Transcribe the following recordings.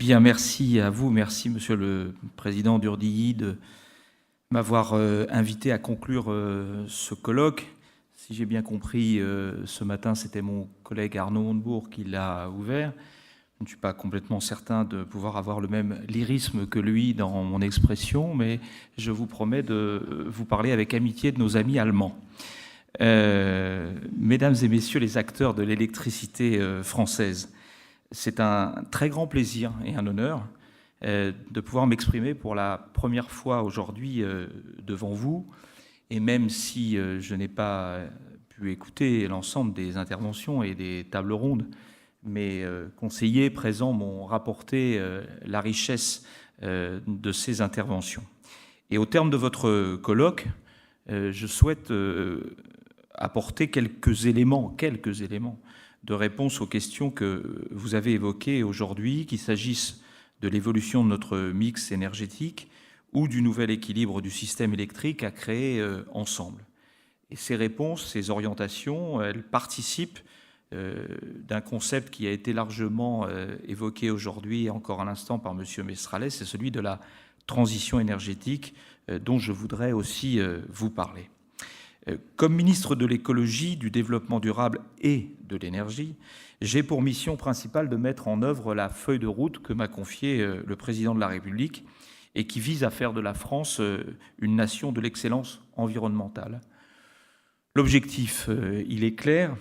Bien, merci à vous. Merci, Monsieur le Président d'Urdilly, de m'avoir invité à conclure ce colloque. Si j'ai bien compris, ce matin, c'était mon collègue Arnaud Montebourg qui l'a ouvert. Je ne suis pas complètement certain de pouvoir avoir le même lyrisme que lui dans mon expression, mais je vous promets de vous parler avec amitié de nos amis allemands. Mesdames et messieurs les acteurs de l'électricité française, c'est un très grand plaisir et un honneur de pouvoir m'exprimer pour la première fois aujourd'hui devant vous. Et même si je n'ai pas pu écouter l'ensemble des interventions et des tables rondes, mes conseillers présents m'ont rapporté la richesse de ces interventions. Et au terme de votre colloque, je souhaite apporter quelques éléments de réponse aux questions que vous avez évoquées aujourd'hui, qu'il s'agisse de l'évolution de notre mix énergétique ou du nouvel équilibre du système électrique à créer ensemble. Et ces réponses, ces orientations, elles participent d'un concept qui a été largement évoqué aujourd'hui et encore à l'instant par M. Mestrallet, c'est celui de la transition énergétique dont je voudrais aussi vous parler. Comme ministre de l'écologie, du développement durable et de l'énergie, j'ai pour mission principale de mettre en œuvre la feuille de route que m'a confiée le président de la République et qui vise à faire de la France une nation de l'excellence environnementale. L'objectif, il est clair.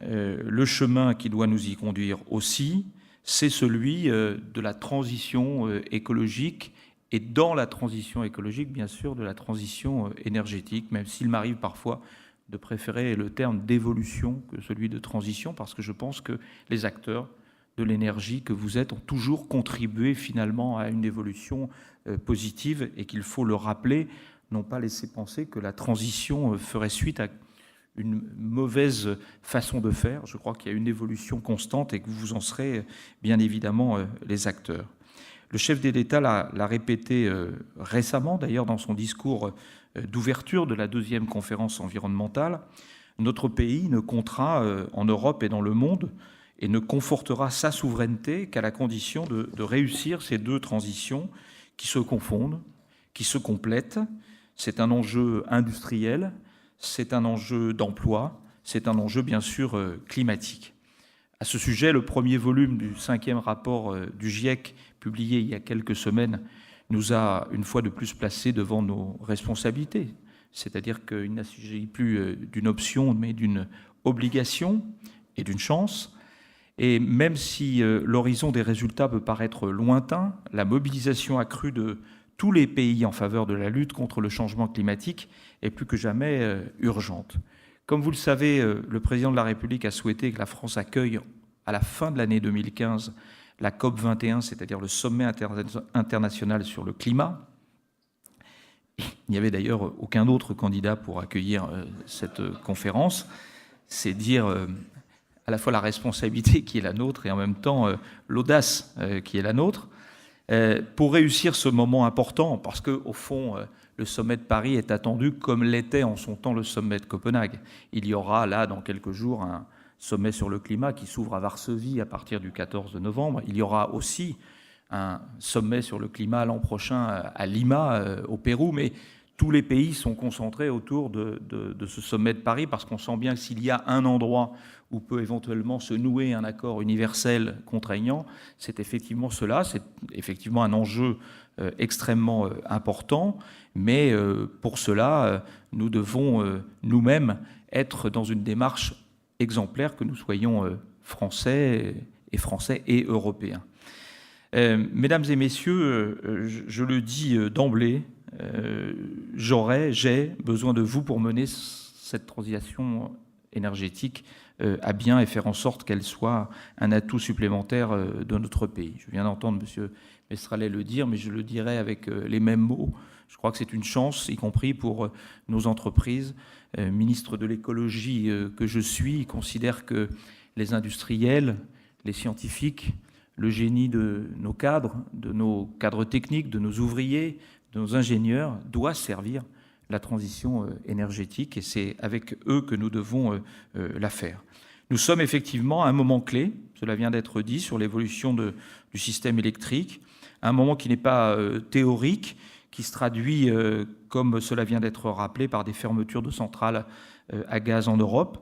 Le chemin qui doit nous y conduire aussi, c'est celui de la transition écologique et dans la transition écologique, bien sûr, de la transition énergétique, même s'il m'arrive parfois de préférer le terme d'évolution que celui de transition, parce que je pense que les acteurs de l'énergie que vous êtes ont toujours contribué finalement à une évolution positive et qu'il faut le rappeler, non pas laisser penser que la transition ferait suite à une mauvaise façon de faire. Je crois qu'il y a une évolution constante et que vous en serez bien évidemment les acteurs. Le chef de l'État l'a répété récemment, d'ailleurs dans son discours d'ouverture de la deuxième conférence environnementale. Notre pays ne comptera en Europe et dans le monde et ne confortera sa souveraineté qu'à la condition de réussir ces deux transitions qui se confondent, qui se complètent. C'est un enjeu industriel, c'est un enjeu d'emploi, c'est un enjeu bien sûr climatique. À ce sujet, le premier volume du 5e rapport du GIEC, publié il y a quelques semaines, nous a une fois de plus placés devant nos responsabilités. C'est-à-dire qu'il ne s'agit plus d'une option, mais d'une obligation et d'une chance. Et même si l'horizon des résultats peut paraître lointain, la mobilisation accrue de tous les pays en faveur de la lutte contre le changement climatique est plus que jamais urgente. Comme vous le savez, le président de la République a souhaité que la France accueille à la fin de l'année 2015 la COP21, c'est-à-dire le sommet international sur le climat. Il n'y avait d'ailleurs aucun autre candidat pour accueillir cette conférence. C'est dire à la fois la responsabilité qui est la nôtre et en même temps l'audace qui est la nôtre. Pour réussir ce moment important, parce qu'au fond, le sommet de Paris est attendu comme l'était en son temps le sommet de Copenhague. Il y aura là, dans quelques jours, un sommet sur le climat qui s'ouvre à Varsovie à partir du 14 novembre. Il y aura aussi un sommet sur le climat l'an prochain à Lima, au Pérou, mais tous les pays sont concentrés autour de ce sommet de Paris parce qu'on sent bien que s'il y a un endroit où peut éventuellement se nouer un accord universel contraignant, c'est effectivement cela, c'est effectivement un enjeu extrêmement important, mais pour cela, nous devons nous-mêmes être dans une démarche exemplaire, que nous soyons français et européens. Mesdames et messieurs, je le dis d'emblée, j'ai besoin de vous pour mener cette transition énergétique à bien et faire en sorte qu'elle soit un atout supplémentaire de notre pays. Je viens d'entendre M. Mestrallet le dire, mais je le dirai avec les mêmes mots. Je crois que c'est une chance, y compris pour nos entreprises. Ministre de l'écologie que je suis, considère que les industriels, les scientifiques, le génie de nos cadres techniques, de nos ouvriers, de nos ingénieurs, doit servir la transition énergétique et c'est avec eux que nous devons la faire. Nous sommes effectivement à un moment clé, cela vient d'être dit, sur l'évolution du système électrique, un moment qui n'est pas théorique, qui se traduit, comme cela vient d'être rappelé, par des fermetures de centrales à gaz en Europe.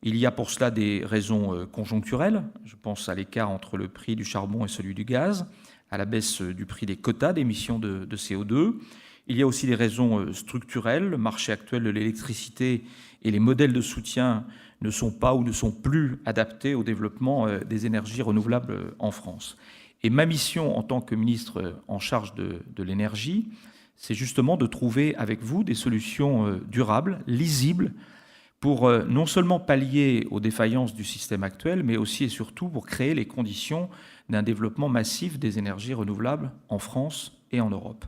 Il y a pour cela des raisons conjoncturelles. Je pense à l'écart entre le prix du charbon et celui du gaz, à la baisse du prix des quotas d'émissions de CO2. Il y a aussi des raisons structurelles. Le marché actuel de l'électricité et les modèles de soutien ne sont pas ou ne sont plus adaptés au développement des énergies renouvelables en France. Et ma mission en tant que ministre en charge de l'énergie, c'est justement de trouver avec vous des solutions durables, lisibles, pour non seulement pallier aux défaillances du système actuel, mais aussi et surtout pour créer les conditions d'un développement massif des énergies renouvelables en France et en Europe.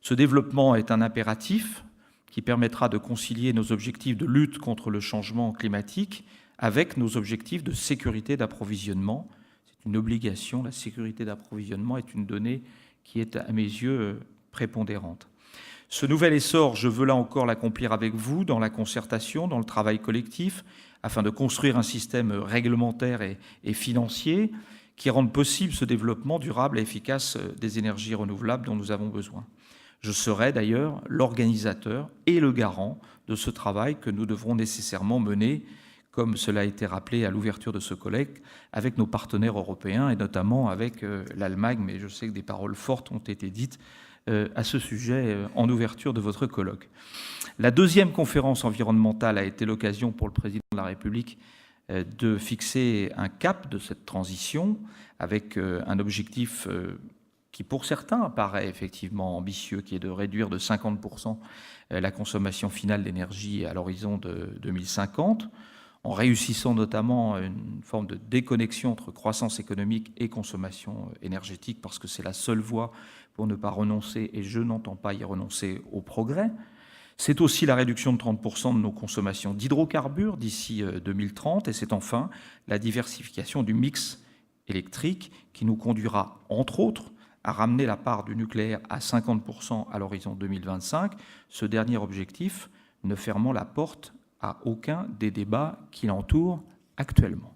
Ce développement est un impératif qui permettra de concilier nos objectifs de lutte contre le changement climatique avec nos objectifs de sécurité d'approvisionnement. C'est une obligation, la sécurité d'approvisionnement est une donnée qui est à mes yeux prépondérante. Ce nouvel essor, je veux là encore l'accomplir avec vous dans la concertation, dans le travail collectif, afin de construire un système réglementaire et financier qui rende possible ce développement durable et efficace des énergies renouvelables dont nous avons besoin. Je serai d'ailleurs l'organisateur et le garant de ce travail que nous devrons nécessairement mener, comme cela a été rappelé à l'ouverture de ce colloque, avec nos partenaires européens et notamment avec l'Allemagne, mais je sais que des paroles fortes ont été dites à ce sujet en ouverture de votre colloque. La deuxième conférence environnementale a été l'occasion pour le président de la République de fixer un cap de cette transition avec un objectif qui pour certains paraît effectivement ambitieux, qui est de réduire de 50% la consommation finale d'énergie à l'horizon de 2050, en réussissant notamment une forme de déconnexion entre croissance économique et consommation énergétique, parce que c'est la seule voie pour ne pas renoncer, et je n'entends pas y renoncer, au progrès. C'est aussi la réduction de 30% de nos consommations d'hydrocarbures d'ici 2030, et c'est enfin la diversification du mix électrique qui nous conduira, entre autres, à ramener la part du nucléaire à 50% à l'horizon 2025, ce dernier objectif ne fermant la porte à aucun des débats qui l'entourent actuellement.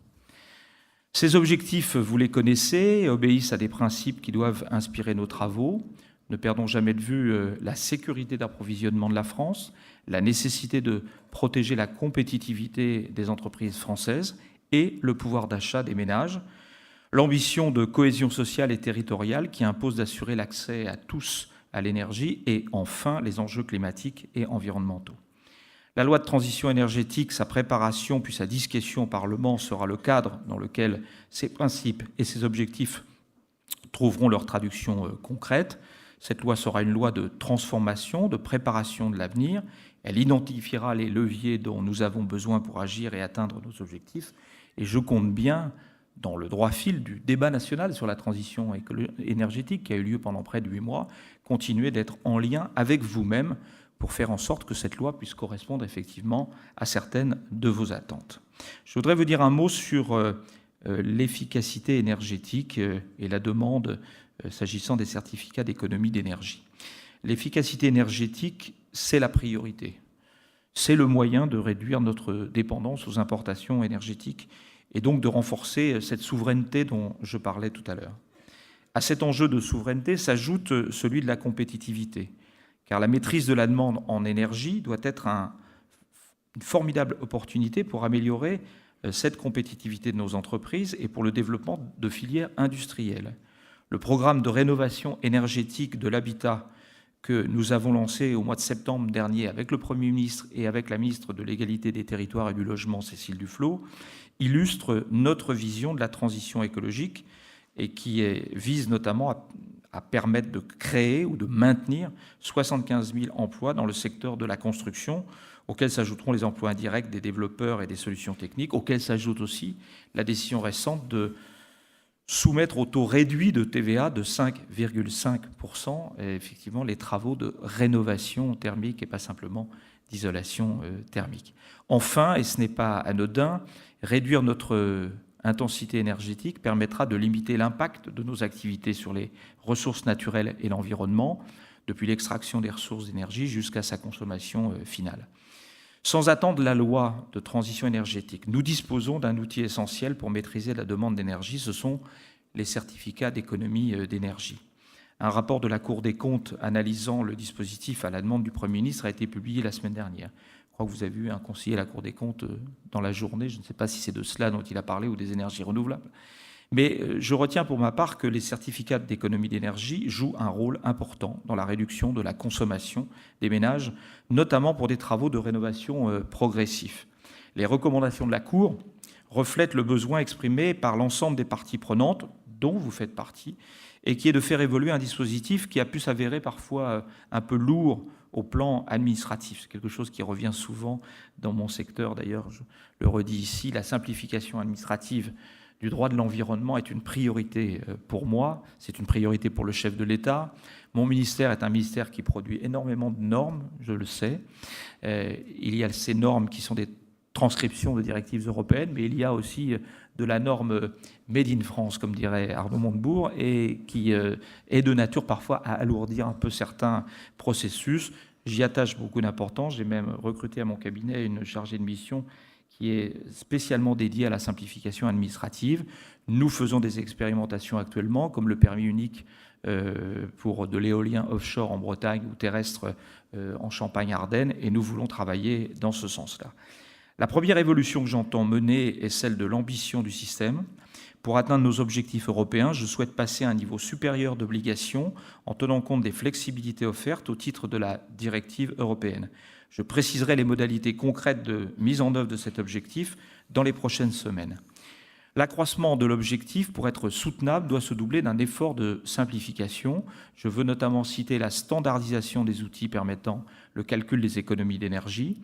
Ces objectifs, vous les connaissez, obéissent à des principes qui doivent inspirer nos travaux. Ne perdons jamais de vue la sécurité d'approvisionnement de la France, la nécessité de protéger la compétitivité des entreprises françaises et le pouvoir d'achat des ménages, l'ambition de cohésion sociale et territoriale qui impose d'assurer l'accès à tous à l'énergie et enfin les enjeux climatiques et environnementaux. La loi de transition énergétique, sa préparation puis sa discussion au Parlement sera le cadre dans lequel ces principes et ces objectifs trouveront leur traduction concrète. Cette loi sera une loi de transformation, de préparation de l'avenir. Elle identifiera les leviers dont nous avons besoin pour agir et atteindre nos objectifs. Et je compte bien, dans le droit fil du débat national sur la transition énergétique qui a eu lieu pendant près de 8 mois, continuer d'être en lien avec vous-même pour faire en sorte que cette loi puisse correspondre effectivement à certaines de vos attentes. Je voudrais vous dire un mot sur l'efficacité énergétique et la demande s'agissant des certificats d'économie d'énergie. L'efficacité énergétique, c'est la priorité. C'est le moyen de réduire notre dépendance aux importations énergétiques et donc de renforcer cette souveraineté dont je parlais tout à l'heure. À cet enjeu de souveraineté s'ajoute celui de la compétitivité, car la maîtrise de la demande en énergie doit être une formidable opportunité pour améliorer cette compétitivité de nos entreprises et pour le développement de filières industrielles. Le programme de rénovation énergétique de l'habitat que nous avons lancé au mois de septembre dernier avec le Premier ministre et avec la ministre de l'Égalité des Territoires et du Logement, Cécile Duflot, illustre notre vision de la transition écologique et qui vise notamment à permettre de créer ou de maintenir 75 000 emplois dans le secteur de la construction, auxquels s'ajouteront les emplois indirects des développeurs et des solutions techniques, auxquels s'ajoute aussi la décision récente de soumettre au taux réduit de TVA de 5,5% effectivement les travaux de rénovation thermique et pas simplement d'isolation thermique. Enfin, et ce n'est pas anodin, réduire notre intensité énergétique permettra de limiter l'impact de nos activités sur les ressources naturelles et l'environnement, depuis l'extraction des ressources d'énergie jusqu'à sa consommation finale. Sans attendre la loi de transition énergétique, nous disposons d'un outil essentiel pour maîtriser la demande d'énergie, ce sont les certificats d'économie d'énergie. Un rapport de la Cour des comptes analysant le dispositif à la demande du Premier ministre a été publié la semaine dernière. Je crois que vous avez vu un conseiller à la Cour des comptes dans la journée, je ne sais pas si c'est de cela dont il a parlé ou des énergies renouvelables. Mais je retiens pour ma part que les certificats d'économie d'énergie jouent un rôle important dans la réduction de la consommation des ménages, notamment pour des travaux de rénovation progressifs. Les recommandations de la Cour reflètent le besoin exprimé par l'ensemble des parties prenantes, dont vous faites partie, et qui est de faire évoluer un dispositif qui a pu s'avérer parfois un peu lourd au plan administratif. C'est quelque chose qui revient souvent dans mon secteur, d'ailleurs, je le redis ici, la simplification administrative du droit de l'environnement est une priorité pour moi, c'est une priorité pour le chef de l'État. Mon ministère est un ministère qui produit énormément de normes, je le sais. Il y a ces normes qui sont des transcriptions de directives européennes, mais il y a aussi de la norme Made in France, comme dirait Arnaud Montebourg, et qui est de nature parfois à alourdir un peu certains processus. J'y attache beaucoup d'importance. J'ai même recruté à mon cabinet une chargée de mission qui est spécialement dédiée à la simplification administrative. Nous faisons des expérimentations actuellement, comme le permis unique pour de l'éolien offshore en Bretagne ou terrestre en Champagne-Ardenne, et nous voulons travailler dans ce sens-là. La première évolution que j'entends mener est celle de l'ambition du système. Pour atteindre nos objectifs européens, je souhaite passer à un niveau supérieur d'obligation en tenant compte des flexibilités offertes au titre de la directive européenne. Je préciserai les modalités concrètes de mise en œuvre de cet objectif dans les prochaines semaines. L'accroissement de l'objectif, pour être soutenable, doit se doubler d'un effort de simplification. Je veux notamment citer la standardisation des outils permettant le calcul des économies d'énergie,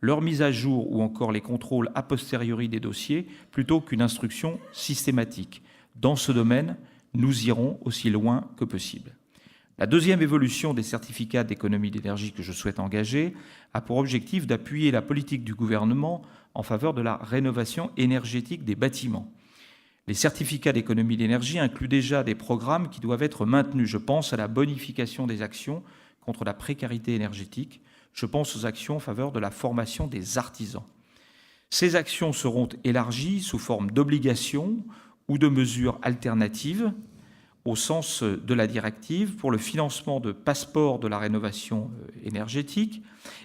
leur mise à jour ou encore les contrôles a posteriori des dossiers plutôt qu'une instruction systématique. Dans ce domaine, nous irons aussi loin que possible. La deuxième évolution des certificats d'économie d'énergie que je souhaite engager a pour objectif d'appuyer la politique du gouvernement en faveur de la rénovation énergétique des bâtiments. Les certificats d'économie d'énergie incluent déjà des programmes qui doivent être maintenus. Je pense à la bonification des actions contre la précarité énergétique. Je pense aux actions en faveur de la formation des artisans. Ces actions seront élargies sous forme d'obligations ou de mesures alternatives au sens de la directive pour le financement de passeports de la rénovation énergétique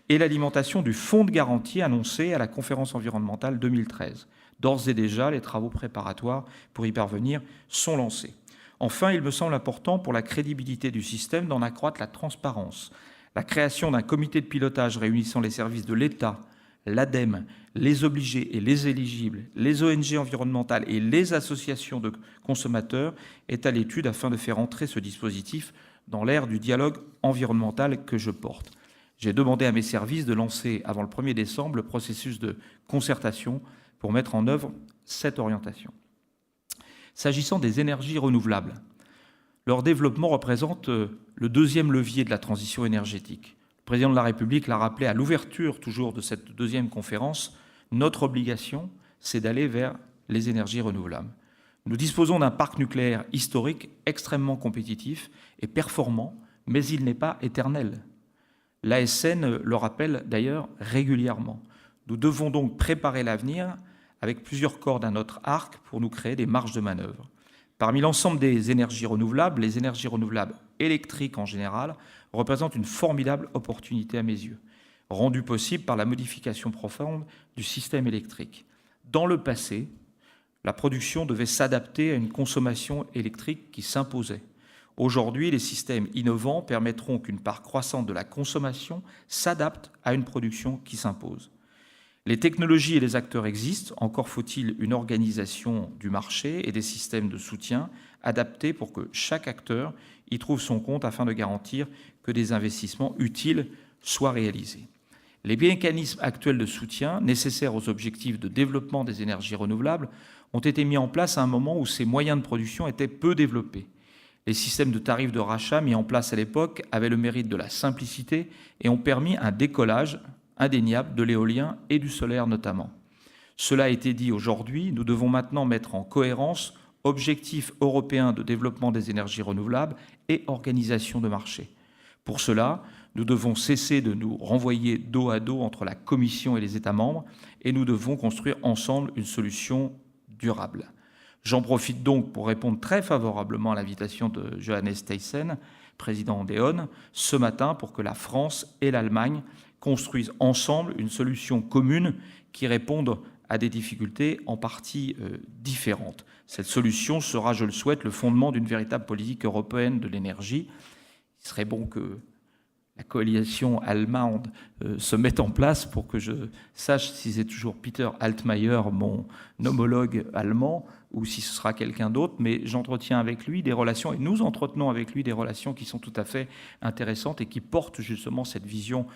et l'alimentation du fonds de garantie annoncé à la conférence environnementale 2013. D'ores et déjà, les travaux préparatoires pour y parvenir sont lancés. Enfin, il me semble important pour la crédibilité du système d'en accroître la transparence. La création d'un comité de pilotage réunissant les services de l'État, l'ADEME, les obligés et les éligibles, les ONG environnementales et les associations de consommateurs est à l'étude afin de faire entrer ce dispositif dans l'ère du dialogue environnemental que je porte. J'ai demandé à mes services de lancer avant le 1er décembre le processus de concertation pour mettre en œuvre cette orientation. S'agissant des énergies renouvelables, leur développement représente le deuxième levier de la transition énergétique. Le président de la République l'a rappelé à l'ouverture toujours de cette deuxième conférence, notre obligation, c'est d'aller vers les énergies renouvelables. Nous disposons d'un parc nucléaire historique extrêmement compétitif et performant, mais il n'est pas éternel. L'ASN le rappelle d'ailleurs régulièrement. Nous devons donc préparer l'avenir avec plusieurs cordes à notre arc pour nous créer des marges de manœuvre. Parmi l'ensemble des énergies renouvelables, les énergies renouvelables électriques en général représentent une formidable opportunité à mes yeux, rendue possible par la modification profonde du système électrique. Dans le passé, la production devait s'adapter à une consommation électrique qui s'imposait. Aujourd'hui, les systèmes innovants permettront qu'une part croissante de la consommation s'adapte à une production qui s'impose. Les technologies et les acteurs existent, encore faut-il une organisation du marché et des systèmes de soutien adaptés pour que chaque acteur y trouve son compte afin de garantir que des investissements utiles soient réalisés. Les mécanismes actuels de soutien nécessaires aux objectifs de développement des énergies renouvelables ont été mis en place à un moment où ces moyens de production étaient peu développés. Les systèmes de tarifs de rachat mis en place à l'époque avaient le mérite de la simplicité et ont permis un décollage indéniable de l'éolien et du solaire notamment. Cela a été dit aujourd'hui, nous devons maintenant mettre en cohérence objectifs européens de développement des énergies renouvelables et organisation de marché. Pour cela, nous devons cesser de nous renvoyer dos à dos entre la Commission et les États membres et nous devons construire ensemble une solution durable. J'en profite donc pour répondre très favorablement à l'invitation de Johannes Thijssen, président d'E.ON, ce matin pour que la France et l'Allemagne construisent ensemble une solution commune qui réponde à des difficultés en partie différentes. Cette solution sera, je le souhaite, le fondement d'une véritable politique européenne de l'énergie. Il serait bon que la coalition allemande se mette en place pour que je sache si c'est toujours Peter Altmaier, mon homologue allemand, ou si ce sera quelqu'un d'autre, mais j'entretiens avec lui des relations, et nous entretenons avec lui des relations qui sont tout à fait intéressantes et qui portent justement cette vision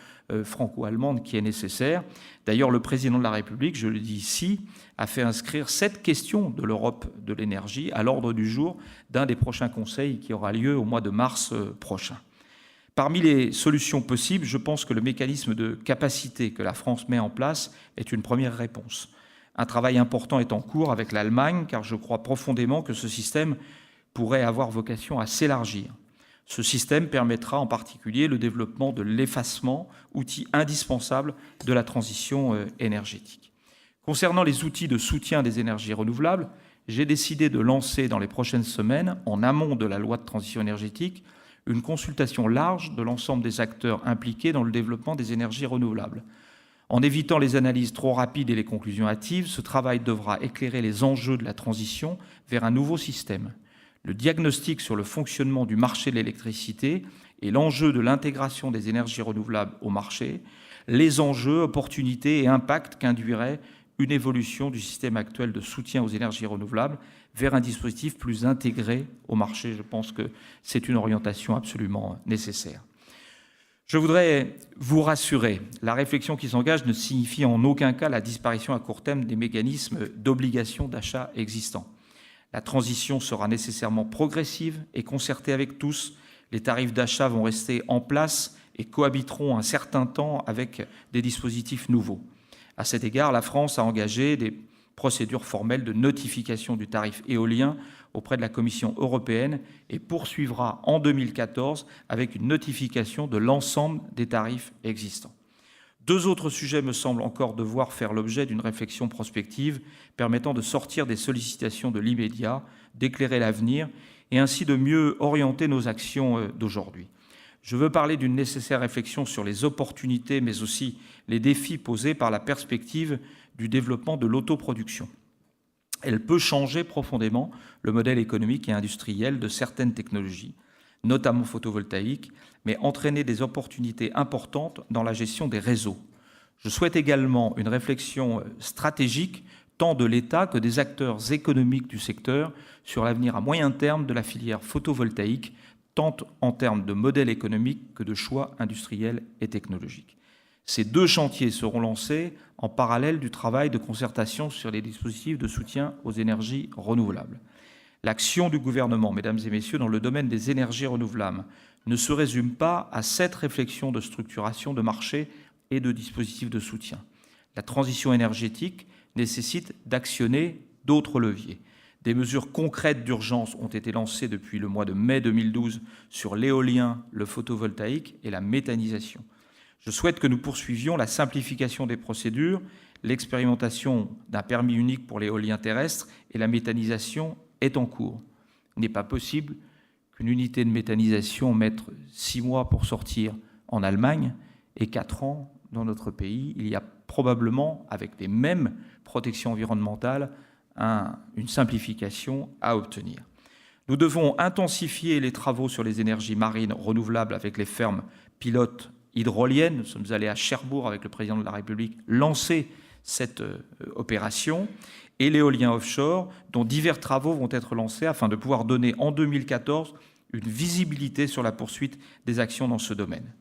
franco-allemande qui est nécessaire. D'ailleurs, le président de la République, je le dis ici, a fait inscrire cette question de l'Europe de l'énergie à l'ordre du jour d'un des prochains conseils qui aura lieu au mois de mars prochain. Parmi les solutions possibles, je pense que le mécanisme de capacité que la France met en place est une première réponse. Un travail important est en cours avec l'Allemagne, car je crois profondément que ce système pourrait avoir vocation à s'élargir. Ce système permettra en particulier le développement de l'effacement, outil indispensable de la transition énergétique. Concernant les outils de soutien des énergies renouvelables, j'ai décidé de lancer dans les prochaines semaines, en amont de la loi de transition énergétique, une consultation large de l'ensemble des acteurs impliqués dans le développement des énergies renouvelables. En évitant les analyses trop rapides et les conclusions hâtives, ce travail devra éclairer les enjeux de la transition vers un nouveau système. Le diagnostic sur le fonctionnement du marché de l'électricité et l'enjeu de l'intégration des énergies renouvelables au marché, les enjeux, opportunités et impacts qu'induirait une évolution du système actuel de soutien aux énergies renouvelables vers un dispositif plus intégré au marché. Je pense que c'est une orientation absolument nécessaire. Je voudrais vous rassurer, la réflexion qui s'engage ne signifie en aucun cas la disparition à court terme des mécanismes d'obligation d'achat existants. La transition sera nécessairement progressive et concertée avec tous. Les tarifs d'achat vont rester en place et cohabiteront un certain temps avec des dispositifs nouveaux. À cet égard, la France a engagé des procédures formelles de notification du tarif éolien auprès de la Commission européenne et poursuivra en 2014 avec une notification de l'ensemble des tarifs existants. Deux autres sujets me semblent encore devoir faire l'objet d'une réflexion prospective permettant de sortir des sollicitations de l'immédiat, d'éclairer l'avenir et ainsi de mieux orienter nos actions d'aujourd'hui. Je veux parler d'une nécessaire réflexion sur les opportunités, mais aussi les défis posés par la perspective du développement de l'autoproduction. Elle peut changer profondément le modèle économique et industriel de certaines technologies, notamment photovoltaïques, mais entraîner des opportunités importantes dans la gestion des réseaux. Je souhaite également une réflexion stratégique tant de l'État que des acteurs économiques du secteur sur l'avenir à moyen terme de la filière photovoltaïque, tant en termes de modèle économique que de choix industriels et technologiques. Ces deux chantiers seront lancés en parallèle du travail de concertation sur les dispositifs de soutien aux énergies renouvelables. L'action du gouvernement, mesdames et messieurs, dans le domaine des énergies renouvelables ne se résume pas à cette réflexion de structuration de marché et de dispositifs de soutien. La transition énergétique nécessite d'actionner d'autres leviers. Des mesures concrètes d'urgence ont été lancées depuis le mois de mai 2012 sur l'éolien, le photovoltaïque et la méthanisation. Je souhaite que nous poursuivions la simplification des procédures, l'expérimentation d'un permis unique pour l'éolien terrestre et la méthanisation est en cours. Il n'est pas possible qu'une unité de méthanisation mette 6 mois pour sortir en Allemagne et 4 ans dans notre pays. Il y a probablement, avec les mêmes protections environnementales, une simplification à obtenir. Nous devons intensifier les travaux sur les énergies marines renouvelables avec les fermes pilotes hydroliennes. Nous sommes allés à Cherbourg avec le président de la République lancer cette opération et l'éolien offshore dont divers travaux vont être lancés afin de pouvoir donner en 2014 une visibilité sur la poursuite des actions dans ce domaine.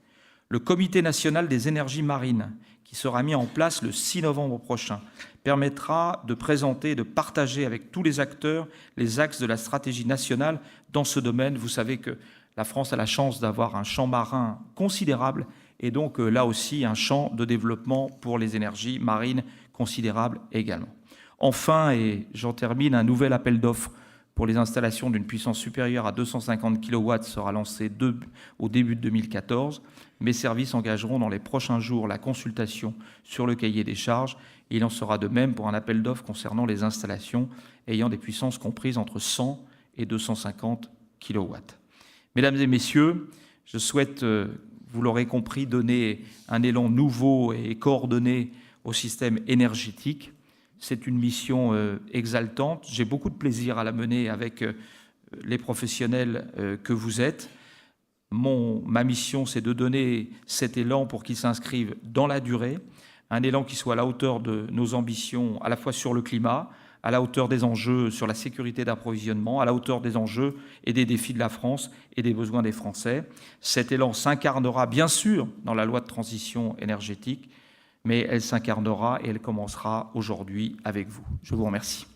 Le Comité national des énergies marines, qui sera mis en place le 6 novembre prochain, permettra de présenter et de partager avec tous les acteurs les axes de la stratégie nationale dans ce domaine. Vous savez que la France a la chance d'avoir un champ marin considérable et donc là aussi un champ de développement pour les énergies marines considérable également. Enfin, et j'en termine, un nouvel appel d'offres pour les installations d'une puissance supérieure à 250 kW sera lancé au début de 2014. Mes services engageront dans les prochains jours la consultation sur le cahier des charges. Il en sera de même pour un appel d'offres concernant les installations ayant des puissances comprises entre 100 et 250 kW. Mesdames et messieurs, je souhaite, vous l'aurez compris, donner un élan nouveau et coordonné au système énergétique. C'est une mission exaltante. J'ai beaucoup de plaisir à la mener avec les professionnels que vous êtes. Ma mission, c'est de donner cet élan pour qu'il s'inscrive dans la durée, un élan qui soit à la hauteur de nos ambitions, à la fois sur le climat, à la hauteur des enjeux sur la sécurité d'approvisionnement, à la hauteur des enjeux et des défis de la France et des besoins des Français. Cet élan s'incarnera bien sûr dans la loi de transition énergétique, mais elle s'incarnera et elle commencera aujourd'hui avec vous. Je vous remercie.